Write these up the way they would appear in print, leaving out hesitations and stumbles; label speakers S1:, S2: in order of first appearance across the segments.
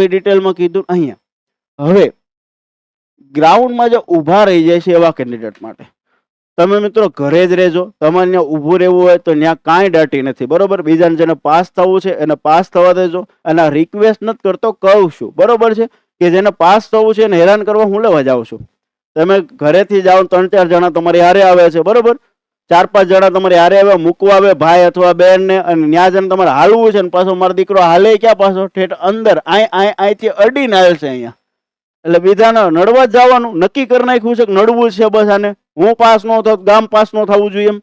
S1: બી ડિટેલમાં કીધું અહીંયા। હવે ગ્રાઉન્ડમાં જે ઊભા રહી જાય છે એવા કેન્ડિડેટ માટે તમે મિત્રો ઘરે જ રહેજો। તમારે ત્યાં ઊભું રહેવું હોય તો ત્યાં કાંઈ દાટી નથી, બરોબર। બીજાને જેને પાસ થવું છે એને પાસ થવા દેજો। અને રિક્વેસ્ટ નથી કરતો, કહું છું, બરોબર છે, કે જેને પાસ થવું છે એને હેરાન કરવા હું લેવા જાઉં છું। તમે ઘરેથી જાઓ 3-4 જણા તમારી હારે આવે છે, બરોબર, 4-5 જણા તમારી હારે આવે, મૂકવા આવે ભાઈ અથવા બેન ને, અને ત્યાં જઈને તમારે હાલવું છે, ને પાછો મારો દીકરો હાલે ક્યાં, પાછો ઠેઠ અંદર અહીંથી અડીને આવે છે અહીંયા। એટલે બીજાને નડવા જ જવાનું નક્કી કરી નાખ્યું છે કે નડવું છે બસ આને, હું પાસ ન થાવ, ગામ પાસ ન થવું જોઈએ એમ।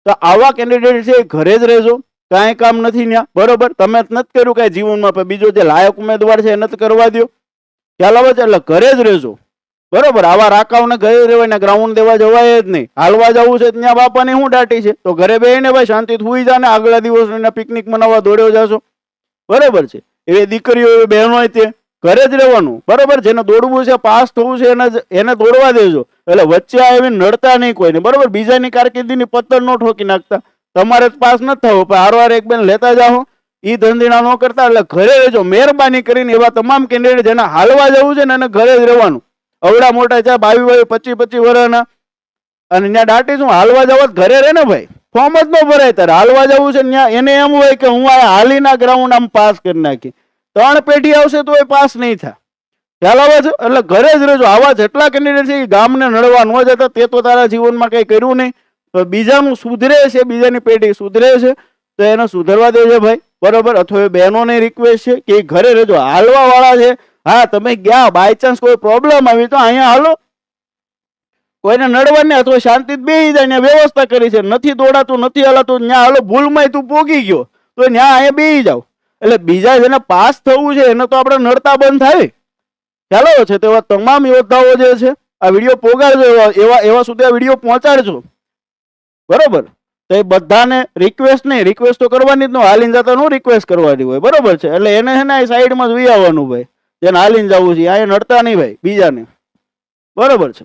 S1: તો આવા કેન્ડિડેટ છે ઘરે જ રહેજો, કાંઈ કામ નથી ત્યાં, બરોબર। તમે જ નથી કર્યું કાંઈ જીવનમાં, પણ બીજો જે લાયક ઉમેદવાર છે એ નથી કરવા દો, ખ્યાલ આવે છે? એટલે ઘરે જ રહેજો, બરોબર। આવા રાકાઓને ઘરે રહેવાય ને, ગ્રાઉન્ડ દેવા જવાય જ નહીં। હાલવા જવું છે ત્યાં બાપાને શું દાટી છે, તો ઘરે બેહીને ભાઈ શાંતિથી સુઈ જા ને, આગલા દિવસ પિકનિક મનાવવા દોડ્યો જાશો, બરોબર છે। એવી દીકરીઓ એવી બહેનો હોય તે ઘરે જ રહેવાનું, બરોબર। જેને દોડવું છે, પાસ થવું છે, એને દોડવા દેજો। એટલે વચ્ચે આવીને નડતા નહીં કોઈને, બરોબર। બીજાની કારકિર્દીની પત્તર ન ઠોકી નાખતા, તમારે પાસ નથી થવું પણ હારવાર એક બેન લેતા જાઓ, ઈ ધંધીના ન કરતા। એટલે ઘરે રહેજો મહેરબાની કરીને। એવા તમામ કેન્ડિડેટ જેને હાલવા જવું છે ને એને ઘરે જ રહેવાનું। અવડા મોટા છે 22-22, 25-25 વર્ષના, અને ત્યાં દાટી શું હાલવા જવા ઘરે રહે ને ભાઈ, ફોર્મ જ ન ભરાય તારે। હાલવા જવું છે ત્યાં એને એમ હોય કે હું આ હાલીના ગ્રાઉન્ડ આમ પાસ કરી નાખી, 3 પેઢી આવશે તો એ પાસ નહીં થાય, ખ્યાલ આવે છે? એટલે ઘરે જ રહેજો। આવા જેટલા કેન્ડિડેટ છે એ ગામને નડવા ન જતા, તે તો તારા જીવનમાં કંઈ કર્યું નહીં, તો બીજાનું સુધરે છે, બીજાની પેઢી સુધરે છે તો એને સુધરવા દેજો ભાઈ, બરોબર। અથવા એ બહેનોને રિક્વેસ્ટ છે કે ઘરે રહેજો। હાલવા વાળા છે, હા તમે ગયા બાય ચાન્સ કોઈ પ્રોબ્લેમ આવી તો અહીંયા હાલો, કોઈને નડવા નહીં, અથવા શાંતિથી બેસી જાય, ત્યાં વ્યવસ્થા કરી છે, નથી દોડાતું નથી હલાતું ત્યાં હાલો, ભૂલમાં તું પોગી ગયો તો ત્યાં અહીંયા બેસી જાવ। એટલે બીજા જેને પાસ થવું છે એને તો આપણે નડતા બંધ થાય, ખ્યાલ છે? તેવા તમામ યોદ્ધાઓ જે છે આ વિડીયો પોગાડજો, એવા સુધી આ વિડીયો પહોંચાડજો, બરોબર। તો એ બધાને રિક્વેસ્ટ નહીં, રિક્વેસ્ટ તો કરવાની જ ન, હાલીને જતા નું રિક્વેસ્ટ કરવાની હોય, બરોબર છે? એટલે એને છે ને આ સાઈડમાં જોઈ આવવાનું ભાઈ, જેને હાલીને જવું છે અહીંયા નડતા નહીં ભાઈ બીજાને, બરોબર છે?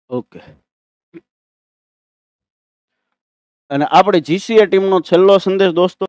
S1: ઓકે। અને આપણે જીસીએ ટીમનો છેલ્લો સંદેશ દોસ્તો